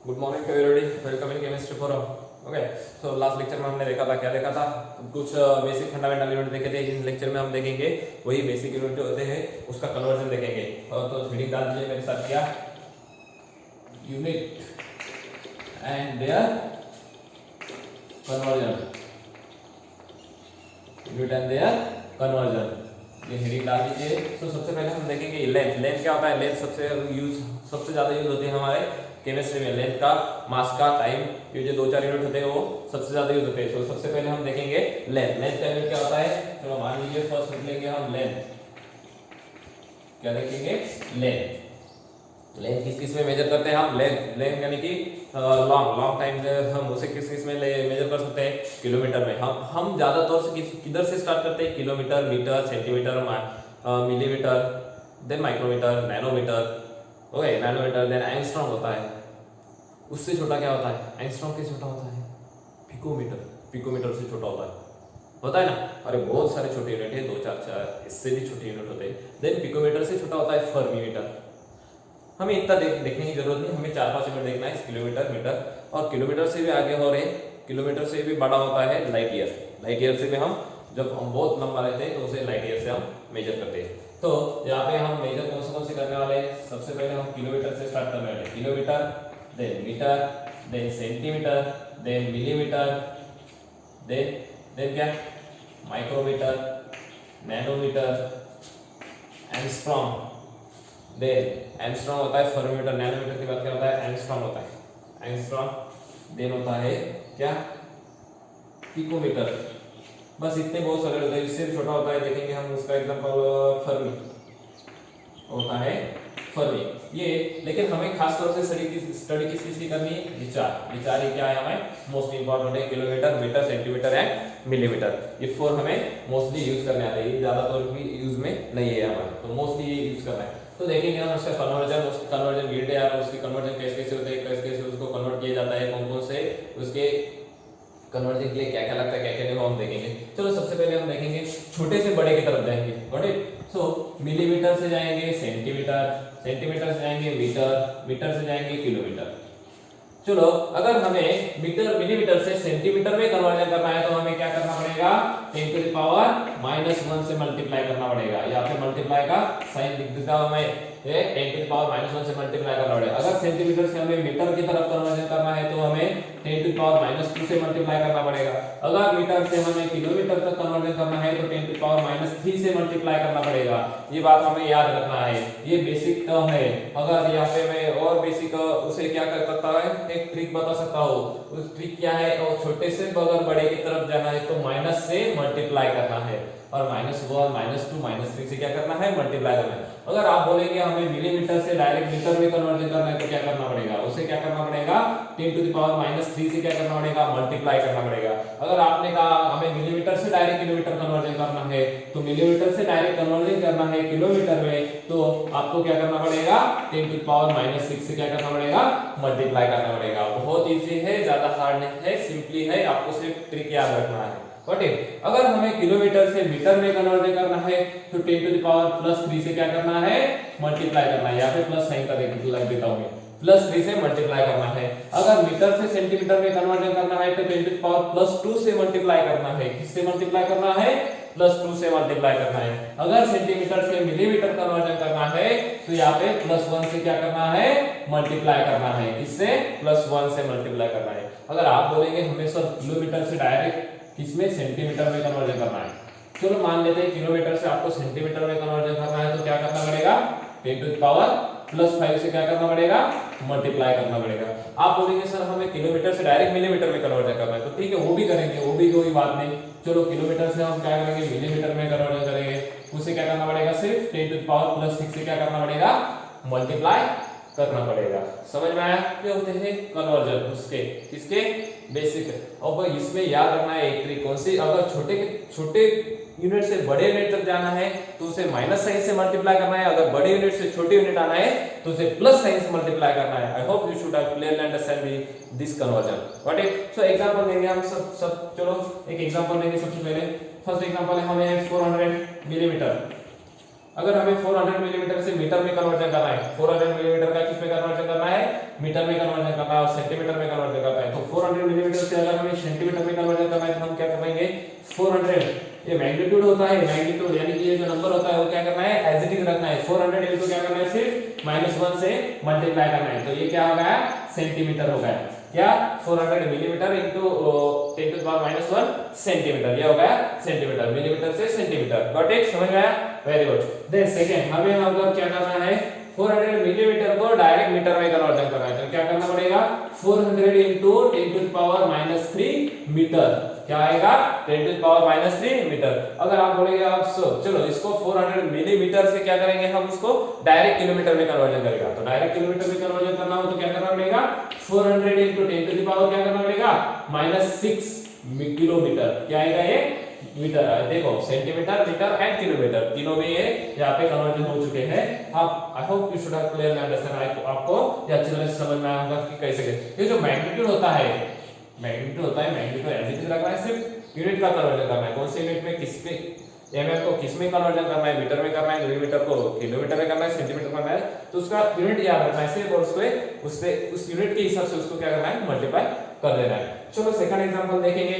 Good morning to everybody, welcome in chemistry forum. Okay, so last lecture में हमने देखा था, क्या देखा था, कुछ बेसिक फंडामेंटल यूनिट देखे थे। इस लेक्चर में हम देखेंगे वही बेसिक यूनिट जो होते हैं उसका कन्वर्जन देखेंगे। और तो हेडिंग डाल दीजिए मेरे साथ, क्या unit and their conversion, unit and their conversion, ये हेडिंग डाल दीजिए। तो सबसे पहले हम देखेंगे लेंथ। लेंथ क्या होता है? लेंथ सबसे ज्यादा यूज होती है हमारे केमिस्ट्री में। लेंथ का, मास का, टाइम, ये जो 2-4 यूनिट होते हैं वो सबसे ज्यादा यूज होते हैं। तो सबसे पहले हम देखेंगे लेंथ। लेंथ का यूनिट क्या होता है? चलो मान लीजिए फर्स्ट लिख लेंगे हम लेंथ। क्या देखेंगे? लेंथ। लेंथ किस किस में मेजर करते हैं हम? लेंथ यानी कि लॉन्ग टाइम हम उसे किस किस में मेजर कर सकते हैं? किलोमीटर में। हम ज्यादा तौर से किधर से स्टार्ट करते हैं? Kilometre, metre, centimetre, millimetre, then micrometre, nanometre. Okay, nanometre, then angstrom होता है। उससे छोटा क्या होता है? एंगस्ट्रॉम से छोटा होता है पिकोमीटर। पिकोमीटर से छोटा होता है ना। अरे बहुत सारे छोटे यूनिट है, 2-4 इससे भी छोटे यूनिट होते हैं। देन पिकोमीटर से छोटा होता है फर्मीमीटर। हमें इतना देखने की जरूरत नहीं, हमें 4-5 यूनिट देखना है। किलोमीटर, मीटर, और किलोमीटर से भी आगे हो रहे, किलोमीटर से भी बड़ा होता है लाइट ईयर। लाइट ईयर से भी हम, जब हम बहुत लंबा रहते हैं तो उसे लाइट ईयर से हम मेजर करते हैं। तो यहाँ पे हम मेजर कौन से करने वाले हैं? सबसे पहले हम किलोमीटर से स्टार्ट करने वाले हैं। Kilometre, then metre, then centimetre, then millimetre, then क्या? Micrometre, nanometre, angstrom. Then angstrom होता है फर्मीमीटर। नैनोमीटर के बाद क्या होता है? एंगस्ट्रॉम होता है। एंगस्ट्रॉम देन होता है क्या? पिकोमीटर। बस इतने बहुत सारे होते हैं। इससे भी छोटा होता है, देखेंगे हम उसका एग्जांपल फर्मी होता है। फर्मी ये, लेकिन हमें खास तौर से स्टडी किस किस की करनी है? विचार ही क्या है हमें मोस्ट इंपॉर्टेंट है? Kilometre, metre, centimetre and millimetre. ये 4 हमें मोस्टली यूज करने आते हैं। ये ज्यादा तौर पे यूज में नहीं है हमारे, तो मोस्टली ये यूज करना है। तो देखेंगे हम उसका कन्वर्जन यूनिट है, उसकी कन्वर्जन कैसे होते हैं, कैसे उसको कन्वर्ट किया जाता है, कौन से उसके कन्वर्जन के लिए क्या क्या लगता है, क्या क्या नहीं, वो हम देखेंगे। चलो सबसे पहले हम देखेंगे छोटे से बड़े की तरफ जाएंगे। Got it? सो मिलीमीटर से जाएंगे सेंटीमीटर, सेंटीमीटर से जाएंगे मीटर, मीटर से जाएंगे किलोमीटर। चलो अगर हमें मीटर, मिलीमीटर से सेंटीमीटर में कन्वर्जन करना है तो हमें क्या करना पड़ेगा? 10 टू द पावर -1 से मल्टीप्लाई करना पड़ेगा। यहाँ पे मल्टीप्लाई का साइन लिख देता हूं मैं, ये 10 टू द पावर -1 से मल्टीप्लाई करना पड़ेगा। अगर सेंटीमीटर से हमें मीटर की तरफ कन्वर्जन करना है तो हमें 10 टू द पावर -2 से मल्टीप्लाई करना पड़ेगा। अगर मीटर से हमें किलोमीटर तक कन्वर्जन करना है तो 10 टू द पावर -3 से मल्टीप्लाई करना पड़ेगा। ये बात हमें याद रखना है, ये बेसिक टर्म है। अगर यहाँ पे मैं और बेसिक उसे क्या कर सकता है, एक ट्रिक बता सकता हूँ। उस ट्रिक क्या है? और छोटे से अगर बड़े की तरफ जाना है तो माइनस से मल्टीप्लाई करना है, और -1, -2, -3 से क्या करना है? मल्टीप्लाई करना है। अगर आप बोलेंगे हमें मिलीमीटर से डायरेक्ट मीटर में कन्वर्जन करना है तो क्या करना पड़ेगा? उसे क्या करना पड़ेगा? 10 टू द पावर -3 से क्या करना पड़ेगा? मल्टीप्लाई करना पड़ेगा। अगर आपने कहा हमें मिलीमीटर से डायरेक्ट किलोमीटर कन्वर्जन करना है तो मिलीमीटर से डायरेक्ट कन्वर्जन करना है किलोमीटर में, तो आपको क्या करना पड़ेगा? 10 टू द पावर -6 से क्या करना पड़ेगा? मल्टीप्लाई करना पड़ेगा। बहुत इजी है, ज्यादा हार्ड नहीं है, सिंपली है, आपको सिर्फ ट्रिक याद रखना है। ओके, अगर हमें किलोमीटर से मीटर में कन्वर्जन करना है तो 10 टू द पावर +3 से क्या करना है? मल्टीप्लाई करना है। यहाँ पे प्लस साइन का लग देता हूँ मैं, +3 से मल्टीप्लाई करना है। अगर मीटर से सेंटीमीटर में कन्वर्जन करना है तो 10 टू द पावर +2 से मल्टीप्लाई करना है। किससे मल्टीप्लाई करना है? +2 से मल्टीप्लाई करना है। अगर सेंटीमीटर से मिलीमीटर कन्वर्जन करना है तो यहाँ पे +1 से क्या करना है? मल्टीप्लाई करना है। किससे? +1 से मल्टीप्लाई करना है। अगर आप बोलेंगे हमें सर किलोमीटर से डायरेक्ट किसमें? सेंटीमीटर में कन्वर्जन करना है। चलो मान लेते हैं किलोमीटर से आपको सेंटीमीटर में कन्वर्जन करना है तो क्या करना पड़ेगा? 10 टू द पावर +5 से क्या करना पड़ेगा? मल्टीप्लाई करना पड़ेगा। आप बोलेंगे सर हमें किलोमीटर से डायरेक्ट मिलीमीटर में कन्वर्जन करना है, तो ठीक है वो भी करेंगे, वो भी कोई बात नहीं। चलो किलोमीटर से हम क्या करेंगे? मिलीमीटर में कन्वर्जन करेंगे। उसे क्या करना पड़ेगा? सिर्फ 10 टू द पावर +6 से क्या करना पड़ेगा? मल्टीप्लाई करना पड़ेगा। समझ में आया? ये होते हैं कन्वर्जन उसके, किसके? बेसिक। और इसमें याद रखना है एक ट्रिक। कौन सी? अगर छोटे यूनिट से बड़े यूनिट तक जाना है तो उसे माइनस साइन से मल्टीप्लाई करना है। अगर बड़े यूनिट से छोटे यूनिट आना है तो उसे प्लस साइन से मल्टीप्लाई करना है। आई hope you should have clearly understand this conversion. What it? So example देंगे हम सब चलो एक एग्जांपल देंगे। सबसे पहले फर्स्ट एग्जांपल है हमें 400 मिलीमीटर। अगर हमें 400 मिलीमीटर से मीटर में कन्वर्जन करना है, 400 मिलीमीटर का किस में कन्वर्जन करना है, मीटर में कन्वर्जन करना है और सेंटीमीटर में कन्वर्जन करना है। तो 400 मिलीमीटर से अगर हमें सेंटीमीटर में कन्वर्जन करना है तो हम क्या करेंगे, 400 ये मैग्नीट्यूड होता है, मैग्नीट्यूड यानी कि ये जो नंबर होता है वो क्या करना है, एज इट इज रखना है। 400 इनटू क्या करना है, सिर्फ -1 से मल्टीप्लाई करना है। तो ये क्या हो गया, सेंटीमीटर हो गया। क्या 400 millimetre into 10 to the power -1 centimetre, ये हो गया सेंटीमीटर, मिलीमीटर से सेंटीमीटर। गॉट इट, समझ में आया, वेरी गुड। देन सेकंड हमें अगर क्या करना है, 400 मिलीमीटर को डायरेक्ट मीटर में कन्वर्जन करना है। तो क्या करना पड़ेगा, 400 into 10 to the power -3 metre, क्या आएगा 10 टू द पावर -3 मीटर। अगर आप बोलेंगे आप चलो इसको 400 मिलीमीटर से क्या करेंगे, हम उसको डायरेक्ट किलोमीटर में कन्वर्जन करेगा। तो डायरेक्ट किलोमीटर में कन्वर्जन करना हो तो क्या करना पड़ेगा, 400 इनटू 10 टू द पावर क्या करना पड़ेगा, -6 किलोमीटर, क्या आएगा ये मीटर है। देखो सेंटीमीटर, मीटर एंड किलोमीटर तीनों में ये यहाँ पे कन्वर्जन हो चुके हैं। आप आई hope you should have clearly understand, आपको ये अच्छी तरह से समझ में आया होगा कि कैसे ये जो मैग्नीट्यूड होता है, मैग्नीट्यूड एज इट इज रखना है, सिर्फ यूनिट का कन्वर्जन करना है। कौन से यूनिट में, किस पे, एमएम को किस में कन्वर्जन करना है, मीटर में करना है, मिलीमीटर को किलोमीटर में करना है, सेंटीमीटर में करना है, तो उसका यूनिट याद रखना है सिर्फ, और उससे उस यूनिट के हिसाब से उसको क्या करना है, मल्टीप्लाई कर देना है। चलो सेकंड एग्जांपल देखेंगे।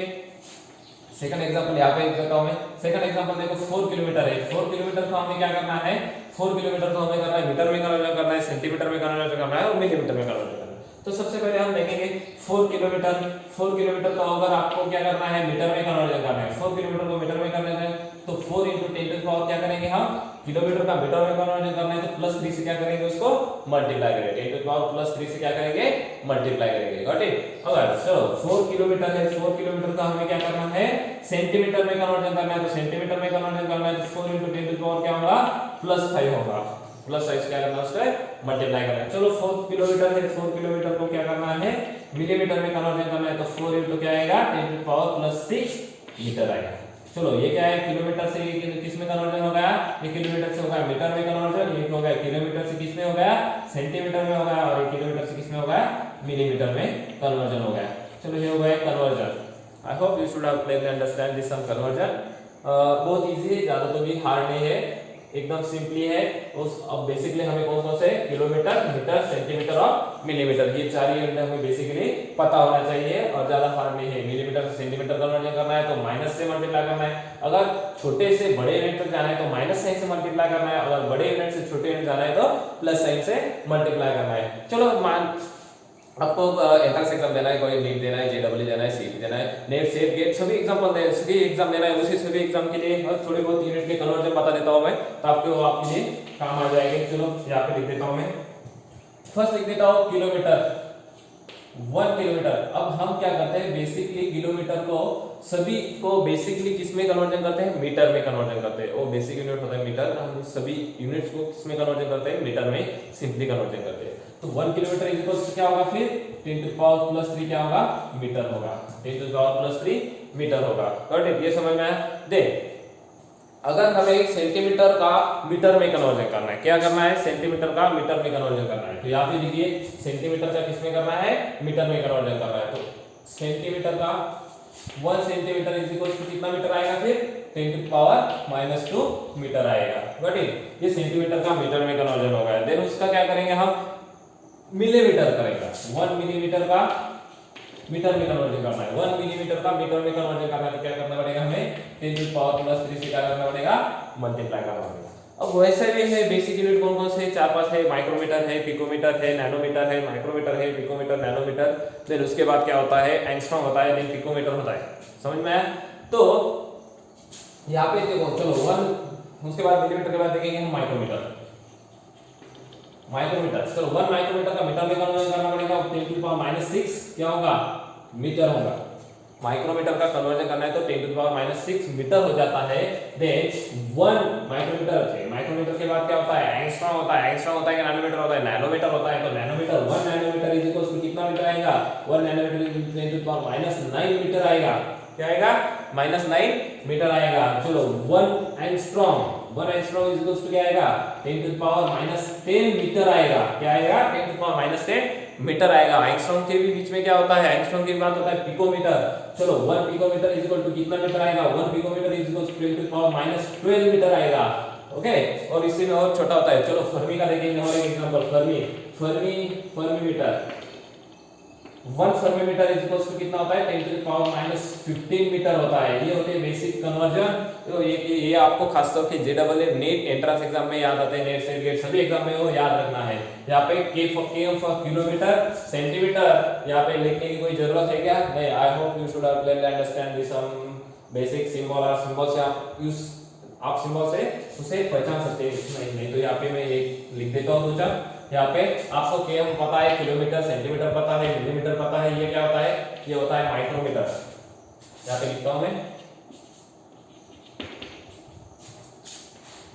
सेकंड एग्जांपल यहाँ पे देता हूं मैं। सेकंड एग्जांपल देखो 4 किलोमीटर है। 4 किलोमीटर को हमें क्या करना है, 4 किलोमीटर को हमें करना है मीटर में कन्वर्जन करना है, सेंटीमीटर में कन्वर्जन करना है और मिलीमीटर में कन्वर्जन करना है। तो सबसे पहले हम देखेंगे 4 किलोमीटर को अगर आपको क्या करना है, मीटर में कन्वर्जन करना है, 4 किलोमीटर को मीटर में करना है तो 4 × 10 टू द पावर क्या करेंगे हम, किलोमीटर का मीटर में कन्वर्जन करना है तो +3 से क्या करेंगे, उसको मल्टीप्लाई करेंगे, 10 टू द पावर +3 से क्या करेंगे, मल्टीप्लाई करेंगे। Got it. अगर चलो 4 किलोमीटर है, 4 किलोमीटर का हमें क्या करना है, सेंटीमीटर में कन्वर्जन करना है। तो सेंटीमीटर में कन्वर्जन करना है तो 4 × 10 टू द पावर क्या होगा, +5 होगा, +5 क्या करना है, उसका मल्टीप्लाई करना है। चलो 4 किलोमीटर है, 4 किलोमीटर को क्या करना है, मिलीमीटर में कन्वर्जन करना है तो 4 × क्या आएगा, 10 टू द पावर +6 मीटर आएगा। चलो ये क्या है, किलोमीटर से किस में कन्वर्जन हो गया, ये किलोमीटर से हो गया मीटर में कन्वर्जन, ये हो गया किलोमीटर से किस में हो गया, सेंटीमीटर में हो गया, और ये किलोमीटर से किस में हो गया, मिलीमीटर में कन्वर्जन हो गया। चलो ये हो गया conversion. I hope you should have clearly understand this sum conversion. बहुत इजी है, ज्यादा तो भी हार्ड नहीं है, एकदम सिंपली है। उस अब बेसिकली हमें कौन कौन से, किलोमीटर, मीटर, सेंटीमीटर और मिलीमीटर, ये चार यूनिट हमें बेसिकली पता होना चाहिए और ज्यादा हार्ड नहीं है। मिलीमीटर से सेंटीमीटर कन्वर्जन करना है तो माइनस से मल्टीप्लाई करना है, अगर छोटे से बड़े यूनिट तक जाना है तो माइनस साइन से मल्टीप्लाई करना है, अगर बड़े यूनिट से छोटे यूनिट जाना है तो प्लस साइन से मल्टीप्लाई करना है। चलो मान आपको एंट्रेंस एग्जाम देना है, कोई नीट देना है, जेडब्ल्यू देना है, सीईटी देना है, नेट, सेट, गेट, सभी एग्जाम देना है, सभी एग्जाम देना है, उसी सभी एग्जाम के लिए थोड़ी बहुत यूनिट के कन्वर्जन बता देता हूं मैं, तो आपको आपके लिए काम आ जाएंगे। चलो यहाँ पे लिख देता हूं मैं, फर्स्ट लिख देता हूं किलोमीटर, 1 किलोमीटर। अब हम क्या करते हैं, बेसिकली किलोमीटर को सभी को बेसिकली किस में कन्वर्जन करते हैं, मीटर में कन्वर्जन करते हैं। वो बेसिक यूनिट होता है मीटर, हम सभी यूनिट्स को किस में कन्वर्जन करते हैं, मीटर में सिंपली कन्वर्जन करते हैं। तो 1 किलोमीटर इज इक्वल टू क्या होगा, फिर 10 टू द पावर +3 क्या होगा, मीटर होगा, 10 टू द पावर +3 मीटर होगा। गॉट इट, ये समझ में आया। देन अगर हमें सेंटीमीटर का मीटर में कन्वर्जन करना है, क्या करना है, सेंटीमीटर का मीटर में कन्वर्जन करना है, तो यहाँ पे लिखिए सेंटीमीटर का किस में करना है, मीटर में कन्वर्जन करना है। तो सेंटीमीटर का 1 सेंटीमीटर इज इक्वल टू कितना मीटर आएगा, फिर 10 टू द पावर -2 मीटर आएगा। गॉट इट, ये सेंटीमीटर का मीटर में कन्वर्जन हो गया। देन उसका क्या करेंगे हम, मिलीमीटर करेंगे, 1 मिलीमीटर का मीटर में कन्वर्जन करना है, 1 मिलीमीटर का मीटर में कन्वर्जन करना है तो क्या करना पड़ेगा हमें, 10 टू द पावर +3 से क्या करना पड़ेगा, मल्टीप्लाई करना पड़ेगा। अब वैसे भी है बेसिक यूनिट कौन कौन से, 4-5 है, माइक्रोमीटर है, पिकोमीटर है, नैनोमीटर है, माइक्रोमीटर है, पिकोमीटर, नैनोमीटर, देन उसके बाद क्या होता है, एंगस्ट्रॉम होता है, देन पिकोमीटर होता है। समझ में आया। तो यहाँ पे देखो, चलो 1, उसके बाद मिलीमीटर के बाद देखेंगे हम माइक्रोमीटर। चलो 1 माइक्रोमीटर का मीटर में कन्वर्जन करना पड़ेगा, 10 टू द पावर -6 क्या होगा, मीटर होगा। माइक्रोमीटर का कन्वर्जन करना है तो 10 टू द पावर -6 मीटर हो जाता है। देन 1 माइक्रोमीटर है, माइक्रोमीटर के बाद क्या होता है, एंगस्ट्रॉम होता है, एंगस्ट्रॉम होता है कि नैनोमीटर होता है, नैनोमीटर होता है। तो nanometre 1 nanometre is equal to कितना मीटर आएगा, 1 nanometre is 10 to the power -9 metre आएगा। क्या आएगा, -9 मीटर आएगा। चलो 1 एंगस्ट्रॉम इज इक्वल टू क्या आएगा, 10 टू द पावर -10 मीटर आएगा। क्या आएगा, 10 टू द पावर -10 मीटर आएगा। एंगस्ट्रॉम के भी बीच में क्या होता है, एंगस्ट्रॉम के बाद होता है पिकोमीटर। चलो 1 पिकोमीटर इज इक्वल टू कितना मीटर आएगा, 1 picometre is equal to 10 to the power -12 metre आएगा। ओके। और इसी में और छोटा होता है, चलो फर्मी का देखेंगे और एक example, fermi metre. 1 fermi metre is equals to कितना होता है, 10 to the power minus 15 metre होता है। ये होते हैं बेसिक कन्वर्जन। तो ये आपको खासतौर पे जेडबलए नेट एंट्रेंस एग्जाम में याद आते हैं, नेट सेट गेट सभी एग्जाम में वो याद रखना है। यहाँ पे के फॉर किलोमीटर, सेंटीमीटर यहाँ पे लिखने की कोई जरूरत है क्या, नहीं। आई hope you should have clearly understand this basic symbol और सिंबल से आप सिंबल से उसे पहचान सकते हैं। नहीं तो यहाँ पे मैं एक लिख देता हूँ, दूसरा यहाँ पे आपको केएम पता है, किलोमीटर, सेंटीमीटर पता है, मिलीमीटर पता है, ये क्या होता है, ये होता है माइक्रोमीटर। यहाँ पे लिखता हूं मैं,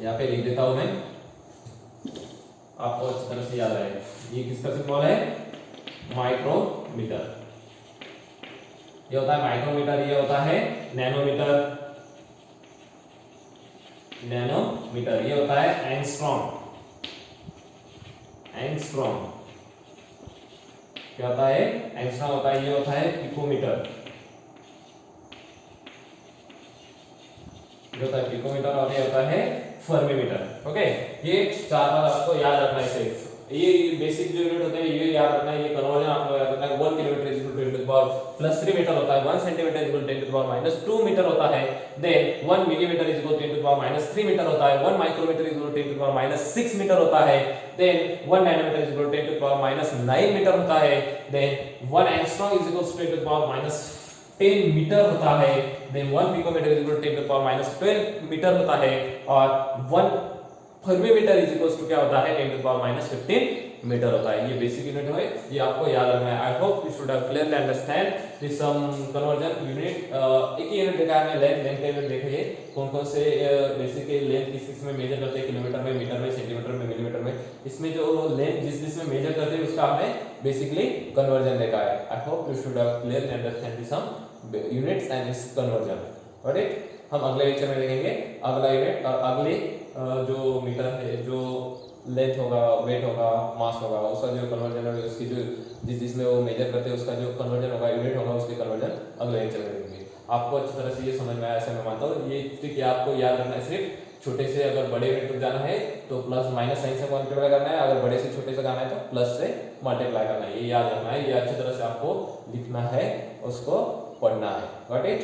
यहाँ पे लिख देता हूं मैं, आपको अच्छी तरह से याद आएगा। ये किसका सिंबल है, माइक्रोमीटर। ये होता है माइक्रोमीटर, ये होता है नैनोमीटर, ये होता है एंगस्ट्रॉम। क्या होता है, एंगस्ट्रॉम होता है। ये होता है पिकोमीटर, जो होता है पिकोमीटर, और ये होता है फर्मीमीटर। ओके, ये चार बार आपको याद रखना है। सिर्फ ये बेसिक जो यूनिट होते हैं ये याद रखना है। ये कन्वर्जन आपको याद रखना है। 1 kilometre is equal to 10 to the power plus 3 metre होता है। 1 centimetre is equal to 10 to the power minus 2 metre होता है। Then 1 millimetre is equal to 10 to the power minus 3 metre होता है। 1 micrometre is equal to 10 to the power minus 6 metre होता है। Then 1 nanometre is equal to 10 to the power minus 9 metre होता है। Then 1 angstrom is equal to 10 to the power minus 10 metre होता है। Then 1 picometre is equal to 10 to the power minus 12 metre होता है। और 1 फर्मीमीटर is equal to क्या होता है, 10 to the power minus 15 metre होता है। ये बेसिक यूनिट है, ये आपको याद रखना है। आई hope you should have clearly understand this conversion unit. एक ही यूनिट देखा है, लेंथ का यूनिट देखिए कौन कौन से बेसिक लेंथ किस में मेजर करते हैं, किलोमीटर में, मीटर में, सेंटीमीटर में, मिलीमीटर में। इसमें जो लेंथ जिस में मेजर करते हैं उसका हमने बेसिकली कन्वर्जन देखा है। आई hope you should have clearly understand this units and this conversion. Got it? हम अगले लेक्चर में देखेंगे अगला यूनिट और अगले जो मीटर है, जो लेंथ होगा, वेट होगा, मास होगा, उसका जो कन्वर्जन है, उसकी जो जिसमें वो मेजर करते हैं उसका जो कन्वर्जन होगा, यूनिट होगा, उसके कन्वर्जन अगले लेक्चर में देखेंगे। आपको अच्छी तरह से ये समझ में आया ऐसा मैं मानता हूँ। ये ट्रिक आपको याद रखना है। सिर्फ छोटे से अगर बड़े यूनिट तक जाना है तो प्लस माइनस साइन से मल्टीप्लाई करना है, अगर बड़े से छोटे से जाना है तो प्लस से मल्टीप्लाई करना है। ये याद रखना है, ये अच्छी तरह से आपको लिखना है, उसको पढ़ना है। Got it?